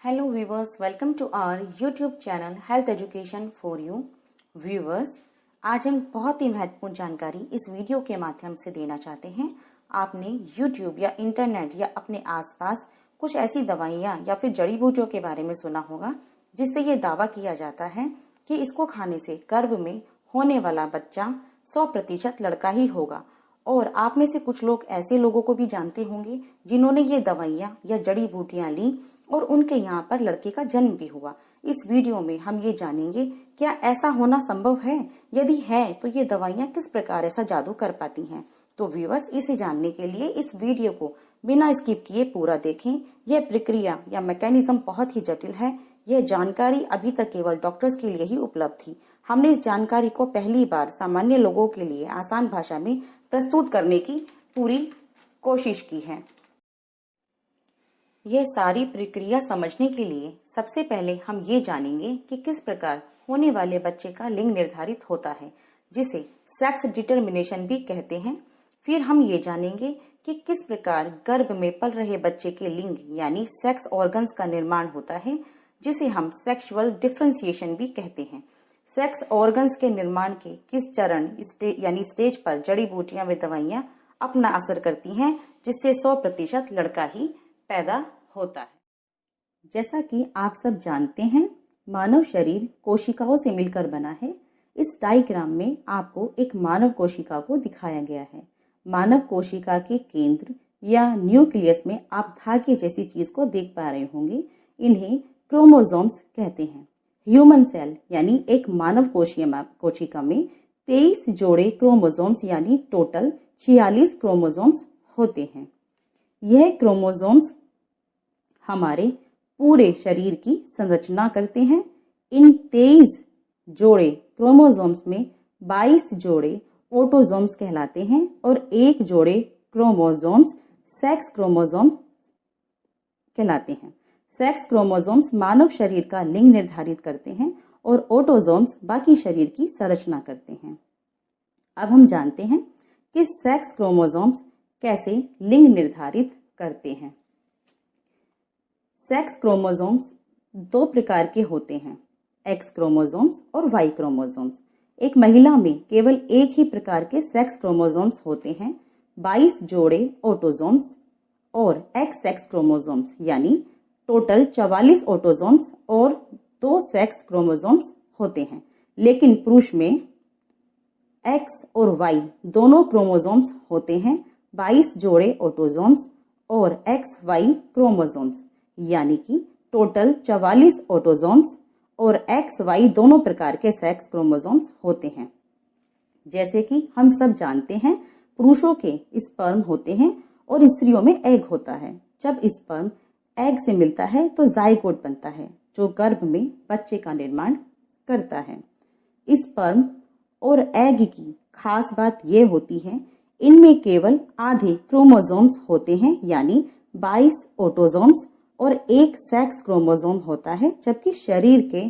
Hello viewers, welcome to our YouTube channel health education for you. Viewers, आज हम बहुत ही महत्वपूर्ण जानकारी इस वीडियो के माध्यम से देना चाहते हैं। आपने यूट्यूब या इंटरनेट या अपने आसपास कुछ ऐसी दवाइयाँ या फिर जड़ी बूटियों के बारे में सुना होगा जिससे ये दावा किया जाता है कि इसको खाने से गर्भ में होने वाला बच्चा 100% लड़का ही होगा। और आप में से कुछ लोग ऐसे लोगों को भी जानते होंगे जिन्होंने ये दवाइयाँ या जड़ी बूटियाँ ली और उनके यहाँ पर लड़के का जन्म भी हुआ। इस वीडियो में हम ये जानेंगे क्या ऐसा होना संभव है, यदि है तो ये दवाइयाँ किस प्रकार ऐसा जादू कर पाती हैं। तो व्यूअर्स, इसे जानने के लिए इस वीडियो को बिना स्किप किए पूरा देखें। यह प्रक्रिया या मैकेनिज्म बहुत ही जटिल है। यह जानकारी अभी तक केवल डॉक्टर्स के लिए ही उपलब्ध थी। हमने इस जानकारी को पहली बार सामान्य लोगों के लिए आसान भाषा में प्रस्तुत करने की पूरी कोशिश की है। यह सारी प्रक्रिया समझने के लिए सबसे पहले हम ये जानेंगे कि किस प्रकार होने वाले बच्चे का लिंग निर्धारित होता है, जिसे सेक्स डिटर्मिनेशन भी कहते हैं। फिर हम ये जानेंगे कि किस प्रकार गर्भ में पल रहे बच्चे के लिंग यानी सेक्स ऑर्गन्स का निर्माण होता है, जिसे हम सेक्सुअल डिफरेंशिएशन भी कहते हैं। सेक्स ऑर्गन्स के निर्माण के किस चरण यानी स्टेज पर जड़ी बूटियां व दवाइयां अपना असर करती हैं, जिससे 100% लड़का ही पैदा होता है। जैसा कि आप सब जानते हैं, मानव शरीर कोशिकाओं से मिलकर बना है। इस डायग्राम में आपको एक मानव कोशिका को दिखाया गया है। मानव कोशिका के केंद्र या न्यूक्लियस में आप धागे जैसी चीज को देख पा रहे होंगे। इन्हें क्रोमोसोम्स कहते हैं। ह्यूमन सेल यानी एक मानव कोशिका में 23 जोड़े क्रोमोसोम्स यानी टोटल 46 क्रोमोसोम्स होते हैं। यह क्रोमोसोम्स हमारे पूरे शरीर की संरचना करते हैं। इन 23 जोड़े क्रोमोसोम्स में 22 जोड़े ऑटोसोम्स कहलाते हैं और 1 जोड़े क्रोमोसोम्स सेक्स क्रोमोसोम्स कहलाते हैं। सेक्स क्रोमोसोम्स मानव शरीर का लिंग निर्धारित करते हैं और ऑटोसोम्स बाकी शरीर की संरचना करते हैं। अब हम जानते हैं कि सेक्स क्रोमोसोम्स कैसे लिंग निर्धारित करते हैं। सेक्स क्रोमोसोम्स 2 प्रकार के होते हैं, एक्स क्रोमोसोम्स और वाई क्रोमोसोम्स। एक महिला में केवल एक ही प्रकार के सेक्स क्रोमोसोम्स होते हैं। 22 जोड़े ऑटोसोम्स और एक्स सेक्स क्रोमोसोम्स यानी टोटल 44 ऑटोसोम्स और 2 सेक्स क्रोमोसोम्स होते हैं। लेकिन पुरुष में एक्स और वाई दोनों क्रोमोसोम्स होते हैं। 22 जोड़े ऑटोसोम्स और एक्स वाई क्रोमोसोम्स यानी कि टोटल 44 ऑटोसोम्स और एक्स वाई दोनों प्रकार के सेक्स क्रोमोसोम्स होते हैं। जैसे कि हम सब जानते हैं, पुरुषों के स्पर्म होते हैं और स्त्रियों में एग होता है। जब स्पर्म एग से मिलता है तो जाइगोट बनता है, जो गर्भ में बच्चे का निर्माण करता है। स्पर्म और एग की खास बात यह होती है, इनमें केवल आधे क्रोमोसोम्स होते हैं यानी 22 ऑटोसोम्स और 1 सेक्स क्रोमोसोम होता है, जबकि शरीर के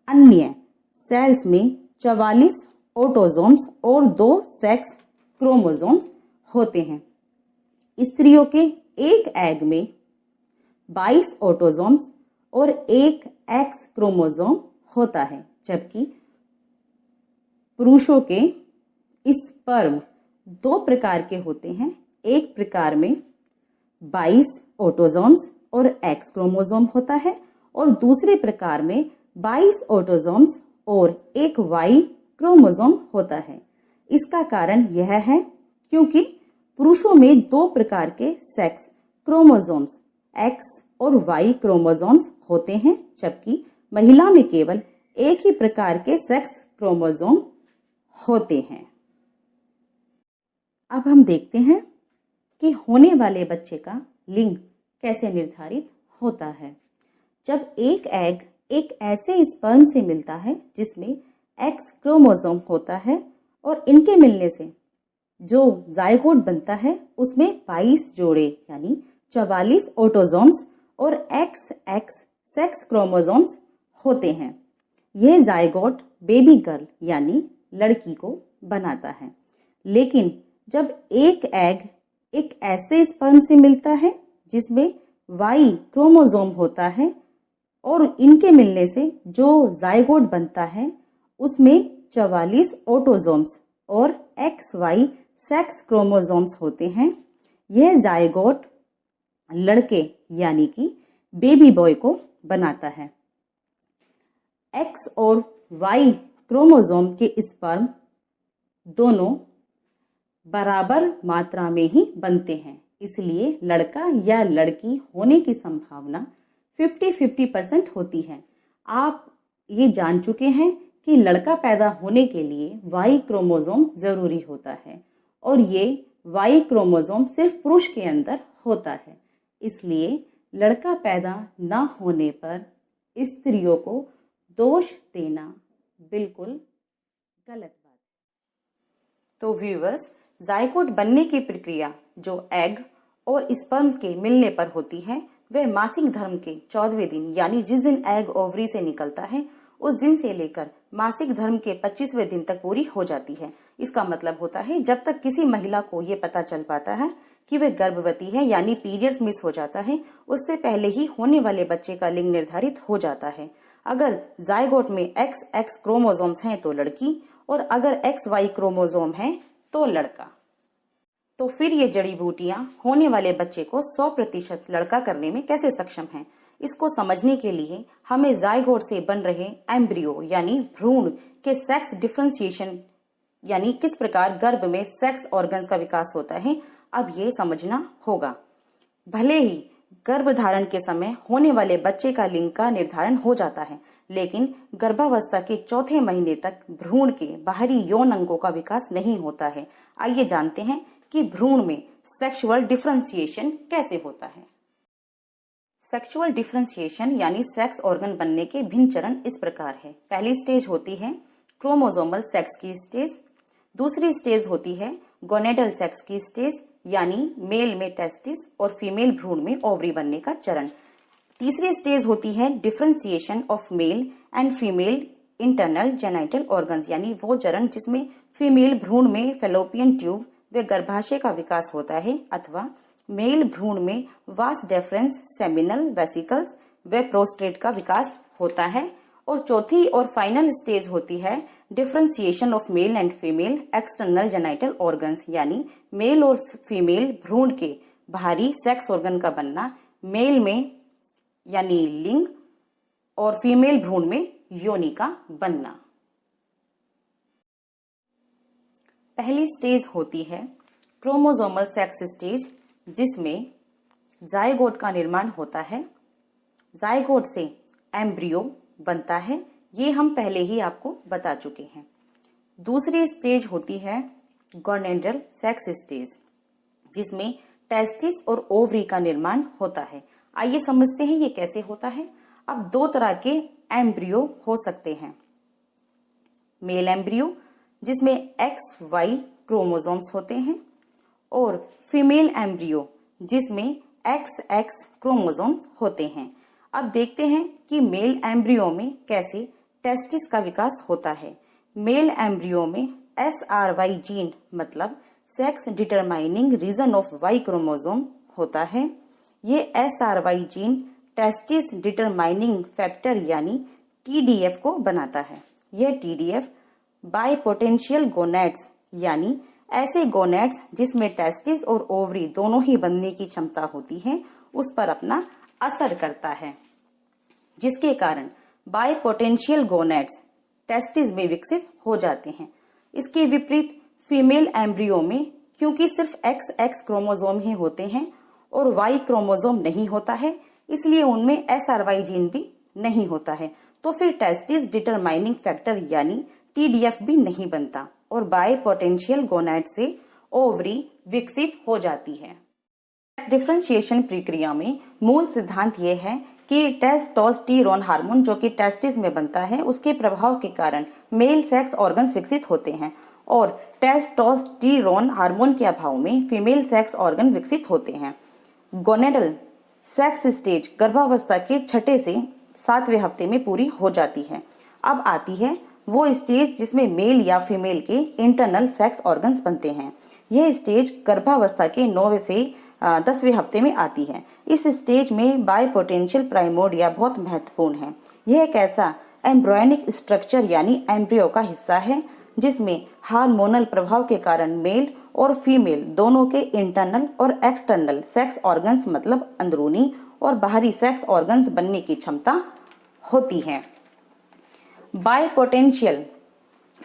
अन्य सेल्स में 44 ऑटोसोम्स और 2 सेक्स क्रोमोसोम्स होते हैं। स्त्रियों के एक एग में 22 ऑटोसोम्स और 1 एक्स क्रोमोसोम होता है, जबकि पुरुषों के स्पर्म 2 प्रकार के होते हैं। एक प्रकार में 22 ऑटोसोम्स और एक्स क्रोमोसोम होता है और दूसरे प्रकार में 22 ऑटोसोम्स और 1 वाई क्रोमोसोम होता है। इसका कारण यह है क्योंकि पुरुषों में 2 प्रकार के सेक्स क्रोमोसोम्स एक्स और वाई क्रोमोसोम्स होते हैं, जबकि महिला में केवल एक ही प्रकार के सेक्स क्रोमोसोम होते हैं। अब हम देखते हैं कि होने वाले बच्चे का लिंग कैसे निर्धारित होता है। जब एक एग एक ऐसे स्पर्म से मिलता है जिसमें एक्स क्रोमोसोम होता है और इनके मिलने से जो जाइगोट बनता है उसमें 22 जोड़े यानी 44 ऑटोसोम्स और एक्स एक्स सेक्स क्रोमोसोम्स होते हैं। यह जाइगोट बेबी गर्ल यानी लड़की को बनाता है। लेकिन जब एक एग एक ऐसे स्पर्म से मिलता है जिसमें वाई क्रोमोसोम होता है और इनके मिलने से जो जाइगोट बनता है उसमें 44 ऑटोजोम्स और XY सेक्स क्रोमोसोम्स होते हैं। यह जाइगोट लड़के यानी कि बेबी बॉय को बनाता है। X और Y क्रोमोसोम के स्पर्म दोनों बराबर मात्रा में ही बनते हैं, इसलिए लड़का या लड़की होने की संभावना 50-50% होती है। आप ये जान चुके हैं कि लड़का पैदा होने के लिए Y क्रोमोसोम जरूरी होता है और ये Y क्रोमोसोम सिर्फ पुरुष के अंदर होता है, इसलिए लड़का पैदा न होने पर स्त्रियों को दोष देना बिल्कुल गलत बात है। तो व्यूअर्स, जाइगोट बनने की प्रक्रिया जो एग और स्पर्म के मिलने पर होती है वह मासिक धर्म के 14वें दिन यानी जिस दिन एग ओवरी से निकलता है उस दिन से लेकर मासिक धर्म के 25वें दिन तक पूरी हो जाती है। इसका मतलब होता है जब तक किसी महिला को ये पता चल पाता है कि वह गर्भवती है यानी पीरियड्स मिस हो जाता है, उससे पहले ही होने वाले बच्चे का लिंग निर्धारित हो जाता है। अगर जाइगोट में XX क्रोमोसोम्स हैं तो लड़की और अगर XY क्रोमोसोम है तो लड़का। तो फिर ये जड़ी बूटियां होने वाले बच्चे को 100% लड़का करने में कैसे सक्षम हैं? इसको समझने के लिए हमें जाइगोट से बन रहे एम्ब्रियो यानी भ्रूण के सेक्स डिफरेंशिएशन यानी किस प्रकार गर्भ में सेक्स ऑर्गन्स का विकास होता है अब ये समझना होगा। भले ही गर्भधारण के समय होने वाले बच्चे का लिंग का निर्धारण हो जाता है, लेकिन गर्भावस्था के 4थे महीने तक भ्रूण के बाहरी यौन अंगों का विकास नहीं होता है। आइए जानते हैं कि भ्रूण में सेक्सुअल डिफरेंशिएशन कैसे होता है। सेक्सुअल डिफरेंशिएशन यानी सेक्स ऑर्गन बनने के भिन्न चरण इस प्रकार है। पहली स्टेज होती है क्रोमोसोमल सेक्स की स्टेज, दूसरी स्टेज होती है गोनेडल सेक्स की स्टेज यानी मेल में टेस्टिस और फीमेल भ्रूण में ओवरी बनने का चरण, तीसरी स्टेज होती है differentiation of male and female internal genital organs यानी वो चरण जिसमें फीमेल भ्रूण में फेलोपियन ट्यूब व गर्भाशय का विकास होता है अथवा मेल भ्रूण में वास डेफरेंस सेमिनल वेसिकल्स व प्रोस्टेट का विकास होता है। और चौथी और फाइनल स्टेज होती है differentiation of male and female external genital organs यानी मेल और फीमेल भ्रूण के बाहरी सेक्स ऑर्गन का बनना, मेल में यानी लिंग और फीमेल भ्रूण में योनि का बनना। पहली स्टेज होती है क्रोमोसोमल सेक्स स्टेज जिसमें जाइगोट का निर्माण होता है। जाइगोट से एम्ब्रियो बनता है, ये हम पहले ही आपको बता चुके हैं। दूसरी स्टेज होती है गोनेडल सेक्स स्टेज जिसमें टेस्टिस और ओवरी का निर्माण होता है। आइए समझते हैं ये कैसे होता है। अब 2 तरह के एम्ब्रियो हो सकते हैं, मेल एम्ब्रियो जिसमें XY क्रोमोसोम्स होते हैं और फीमेल एम्ब्रियो जिसमें XX क्रोमोसोम्स होते हैं। अब देखते हैं कि मेल एम्ब्रियो में कैसे टेस्टिस का विकास होता है। मेल एम्ब्रियो में SRY जीन मतलब sex determining reason of Y chromosome होता है। ये SRY gene testis determining factor यानी TDF को बनाता है। यह TDF बाइपोटेंशियल गोनेड्स यानी ऐसे गोनेड्स जिसमें टेस्टिस और ओवरी दोनों ही बनने की क्षमता होती है उस पर अपना असर करता है, जिसके कारण बाइपोटेंशियल गोनेड्स टेस्टिस में विकसित हो जाते हैं। इसके विपरीत फीमेल एम्ब्रियो में क्योंकि सिर्फ XX क्रोमोसोम ही होते हैं और Y क्रोमोसोम नहीं होता है, इसलिए उनमें SRY जीन भी नहीं होता है, तो फिर टेस्टिस डिटरमाइनिंग फैक्टर यानी TDF भी नहीं बनता और बाइपोटेंशियल गोनेड से ओवरी विकसित हो जाती है। डिफरेंशिएशन प्रक्रिया में मूल सिद्धांत यह है कि टेस्टोस्टेरोन हार्मोन जो कि टेस्टिस में बनता है उसके प्रभाव के कारण मेल सेक्स ऑर्गन्स विकसित होते हैं और टेस्टोस्टेरोन हार्मोन के अभाव में फीमेल सेक्स ऑर्गन विकसित होते हैं। गोनेडल सेक्स स्टेज गर्भावस्था के 6 से 7वें हफ्ते में पूरी हो जाती है। अब आती है वो स्टेज जिसमें मेल या फीमेल के इंटरनल सेक्स ऑर्गन्स बनते हैं। यह स्टेज गर्भावस्था के 9वें से 10वें हफ्ते में आती है। इस स्टेज में बायपोटेंशियल प्राइमोर्डिया बहुत महत्वपूर्ण है। यह एक ऐसा एम्ब्रियोनिक स्ट्रक्चर यानी एम्ब्रियो का हिस्सा है जिसमें हार्मोनल प्रभाव के कारण मेल और फीमेल दोनों के इंटरनल और एक्सटर्नल सेक्स ऑर्गन्स मतलब अंदरूनी और बाहरी सेक्स ऑर्गन्स बनने की क्षमता होती है। बायपोटेंशियल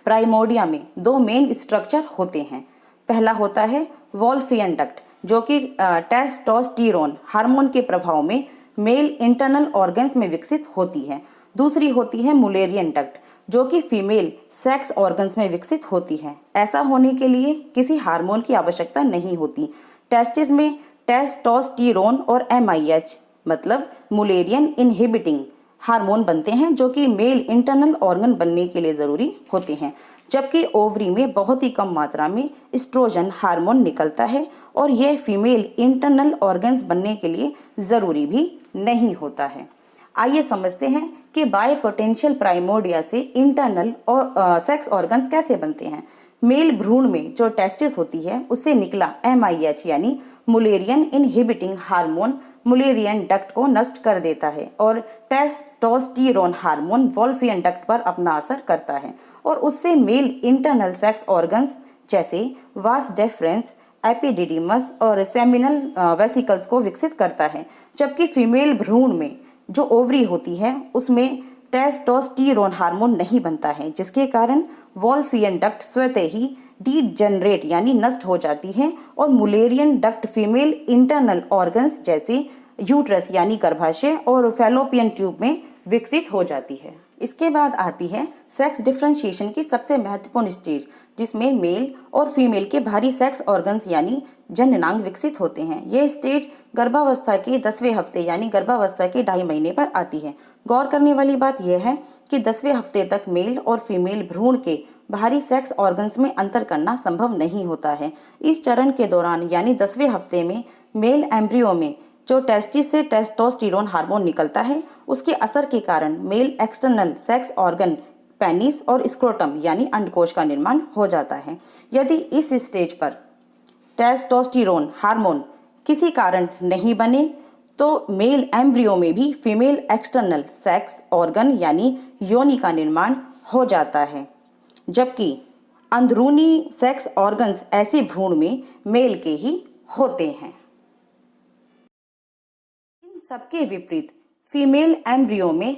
प्राइमोर्डिया में दो मेन स्ट्रक्चर होते हैं। पहला होता है वोल्फियन डक्ट जो कि टेस्टोस्टेरोन हार्मोन के प्रभाव में मेल इंटरनल ऑर्गन्स में विकसित होती है। दूसरी होती है मुलेरियन डक्ट जो कि फीमेल सेक्स ऑर्गन्स में विकसित होती है। ऐसा होने के लिए किसी हार्मोन की आवश्यकता नहीं होती। टेस्टिस में टेस्टोस्टेरोन और MIH मतलब मुलेरियन इनहिबिटिंग हार्मोन बनते हैं जो कि मेल इंटरनल ऑर्गन बनने के लिए जरूरी होते हैं, जबकि ओवरी में बहुत ही कम मात्रा में एस्ट्रोजन हार्मोन निकलता है और यह फीमेल इंटरनल ऑर्गन्स बनने के लिए जरूरी भी नहीं होता है। आइए समझते हैं कि बायपोटेंशियल प्राइमोर्डिया से इंटरनल और सेक्स ऑर्गन्स कैसे बनते हैं। मेल भ्रूण में जो टेस्टिस होती है उससे निकला MIH यानी Mullerian inhibiting hormone Mullerian duct को नष्ट कर देता है और टेस्टोस्टेरोन हार्मोन वोल्फियन डक्ट पर अपना असर करता है और उससे मेल इंटरनल सेक्स ऑर्गन्स जैसे वास डेफरेंस एपिडिडिमस और सेमिनल वेसिकल्स को विकसित करता है, जबकि फीमेल भ्रूण में जो ओवरी होती है उसमें टेस्टोस्टेरोन हार्मोन नहीं बनता है, जिसके कारण वोल्फियन डक्ट स्वतः ही डीजनरेट यानी नष्ट हो जाती है और Mullerian duct female internal organs जैसे यूट्रस यानी गर्भाशय और फैलोपियन ट्यूब में विकसित हो जाती है। इसके बाद आती है सेक्स डिफरेंशिएशन की सबसे महत्वपूर्ण स्टेज जिसमें मेल और फीमेल के बाहरी सेक्स ऑर्गन्स यानी जननांग विकसित होते हैं। यह स्टेज गर्भावस्था के 10वें हफ्ते यानी गर्भावस्था के 2.5 महीने पर आती है। गौर करने वाली बात यह है कि 10वें हफ्ते तक मेल और फीमेल भ्रूण के बाहरी सेक्स ऑर्गन्स में अंतर करना संभव नहीं होता है। इस चरण के दौरान यानी 10वें हफ्ते में मेल एम्ब्रियो में जो टेस्टिस से टेस्टोस्टेरोन हार्मोन निकलता है उसके असर के कारण male external sex organ penis और स्क्रोटम यानी अंडकोश का निर्माण हो जाता है। यदि इस स्टेज पर टेस्टोस्टेरोन हार्मोन किसी कारण नहीं बने तो मेल एम्ब्रियो में भी फीमेल एक्सटर्नल सेक्स ऑर्गन यानी योनि का निर्माण हो जाता है, जबकि अंदरूनी सेक्स ऑर्गन्स ऐसे भ्रूण में मेल के ही होते हैं। इन सबके विपरीत फीमेल एम्ब्रियो में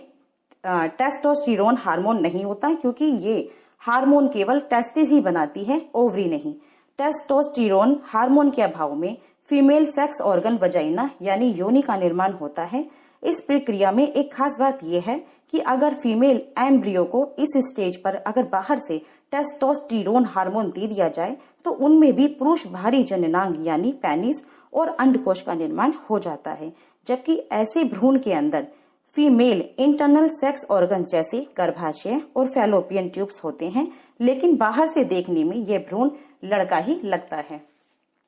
टेस्टोस्टेरोन हार्मोन नहीं होता क्योंकि ये हार्मोन केवल टेस्टिस ही बनाती है, ओवरी नहीं। टेस्टोस्टेरोन हार्मोन के अभाव में फीमेल सेक्स ऑर्गन वजाइना यानी योनि का निर्माण होता है। इस प्रक्रिया में एक खास बात यह है कि अगर फीमेल एम्ब्रियो को इस स्टेज पर अगर बाहर से टेस्टोस्टेरोन हार्मोन दे दिया जाए तो उनमें भी पुरुष बाहरी जननांग यानी पेनिस और अंडकोश का निर्माण हो जाता है, जबकि ऐसे भ्रूण के अंदर फीमेल इंटरनल सेक्स ऑर्गन जैसे गर्भाशय और फैलोपियन ट्यूब्स होते हैं, लेकिन बाहर से देखने में यह भ्रूण लड़का ही लगता है।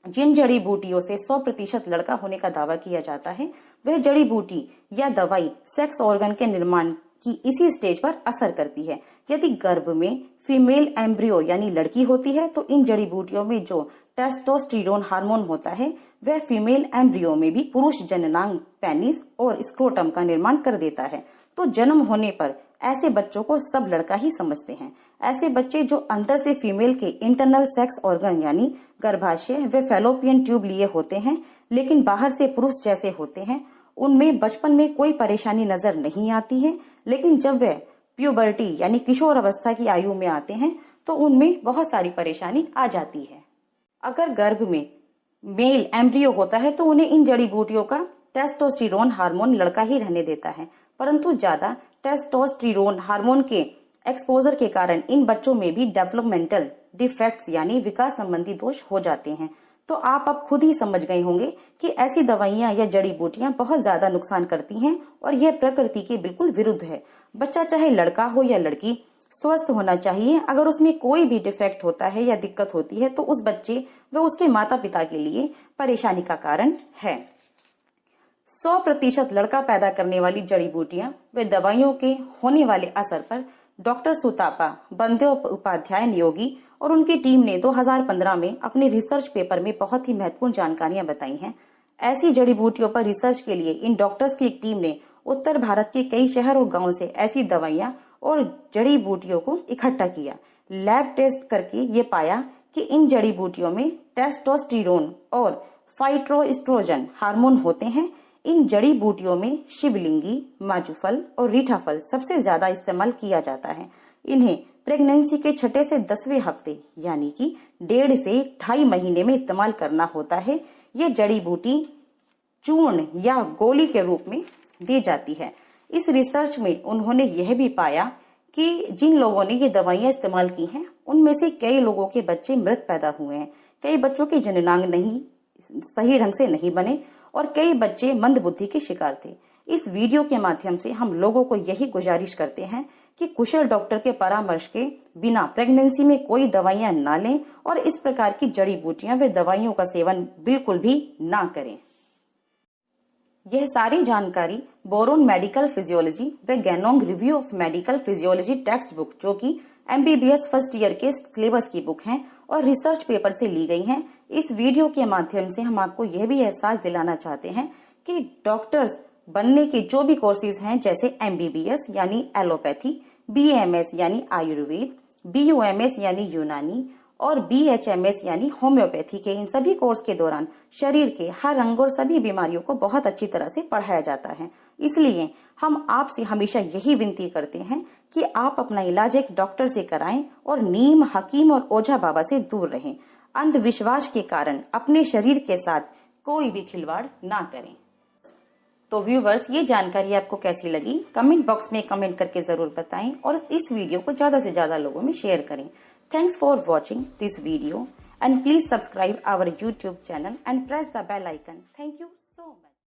जिन जड़ी बूटियों से 100% लड़का होने का दावा किया जाता है वह जड़ी बूटी या दवाई सेक्स ऑर्गन के निर्माण की इसी स्टेज पर असर करती है। यदि गर्भ में फीमेल एम्ब्रियो यानी लड़की होती है तो इन जड़ी बूटियों में जो टेस्टोस्टेरोन हार्मोन होता है वह फीमेल एम्ब्रियो में भी पुरुष जननांग पेनिस और स्क्रोटम का निर्माण कर देता है। तो जन्म होने पर ऐसे बच्चों को सब लड़का ही समझते हैं। ऐसे बच्चे जो अंदर से फीमेल के इंटरनल सेक्स ऑर्गन यानी गर्भाशय व फैलोपियन ट्यूब लिए होते हैं लेकिन बाहर से पुरुष जैसे होते हैं, उनमें बचपन में कोई परेशानी नजर नहीं आती है, लेकिन जब वह प्यूबर्टी यानी किशोर अवस्था की आयु में आते हैं तो उनमें बहुत सारी परेशानी आ जाती है। अगर गर्भ में मेल एम्ब्रियो होता है तो उन्हें इन जड़ी बूटियों का टेस्टोस्टेरोन हार्मोन लड़का ही रहने देता है, परंतु ज्यादा टेस्टोस्टेरोन हार्मोन के एक्सपोजर के कारण इन बच्चों में भी डेवलपमेंटल डिफेक्ट्स यानी विकास संबंधी दोष हो जाते हैं। तो आप अब खुद ही समझ गए होंगे कि ऐसी दवाइयां या जड़ी बूटियां बहुत ज्यादा नुकसान करती हैं और यह प्रकृति के बिल्कुल विरुद्ध है। बच्चा चाहे लड़का हो या लड़की स्वस्थ होना चाहिए। अगर उसमें कोई भी डिफेक्ट होता है या दिक्कत होती है तो उस बच्चे व उसके माता पिता के लिए परेशानी का कारण है। 100% लड़का पैदा करने वाली जड़ी बूटियां व दवाइयों के होने वाले असर पर डॉक्टर सुतापा बंदोपाध्याय नियोगी और उनकी टीम ने 2015 में अपने रिसर्च पेपर में बहुत ही महत्वपूर्ण जानकारियां बताई हैं। ऐसी जड़ी बूटियों पर रिसर्च के लिए इन डॉक्टर्स की एक टीम ने उत्तर भारत के कई शहर और गांव से ऐसी दवाइयां और जड़ी बूटियों को इकट्ठा किया। लैब टेस्ट करके ये पाया कि इन जड़ी बूटियों में टेस्टोस्टेरोन और फाइटोएस्ट्रोजन हार्मोन होते हैं। इन जड़ी बूटियों में शिवलिंगी, माजूफल और रीठा फल सबसे ज्यादा इस्तेमाल किया जाता है। इन्हें प्रेगनेंसी के 6 से 10वें हफ्ते यानी कि 1.5 से 2.5 महीने में इस्तेमाल करना होता है। ये जड़ी बूटी चूर्ण या गोली के रूप में दी जाती है। इस रिसर्च में उन्होंने यह भी पाया कि जिन लोगों ने ये दवाइयां इस्तेमाल की हैं उनमें से कई लोगों के बच्चे मृत पैदा हुए हैं, कई बच्चों के जननांग नहीं सही ढंग से नहीं बने और कई बच्चे मंद बुद्धि के शिकार थे। इस वीडियो के माध्यम से हम लोगों को यही गुजारिश करते हैं कि कुशल डॉक्टर के परामर्श के बिना प्रेगनेंसी में कोई दवाइयां ना लें और इस प्रकार की जड़ी बूटियां व दवाइयों का सेवन बिल्कुल भी ना करें। यह सारी जानकारी बोरोन मेडिकल फिजियोलॉजी व Ganong review of medical physiology text book, जो कि MBBS फर्स्ट ईयर के सिलेबस की बुक हैं और रिसर्च पेपर से ली गई हैं। इस वीडियो के माध्यम से हम आपको यह भी एहसास दिलाना चाहते हैं कि डॉक्टर्स बनने के जो भी कोर्सेज हैं, जैसे MBBS यानी एलोपैथी, BAMS यानी आयुर्वेद, BUMS यानी यूनानी और BHMS यानी होम्योपैथी के इन सभी कोर्स के दौरान शरीर के हर अंग और सभी बीमारियों को बहुत अच्छी तरह से पढ़ाया जाता है। इसलिए हम आपसे हमेशा यही विनती करते हैं कि आप अपना इलाज एक डॉक्टर से कराएं और नीम, हकीम और ओझा बाबा से दूर रहें। अंधविश्वास के कारण अपने शरीर के साथ कोई भी खिलवाड़ ना करें। तो व्यूवर्स, ये जानकारी आपको कैसी लगी कमेंट बॉक्स में कमेंट करके जरूर बताएं और इस वीडियो को ज्यादा से ज्यादा लोगों में शेयर करें। Thanks for watching this video and please subscribe our YouTube channel and press the bell icon. Thank you so much.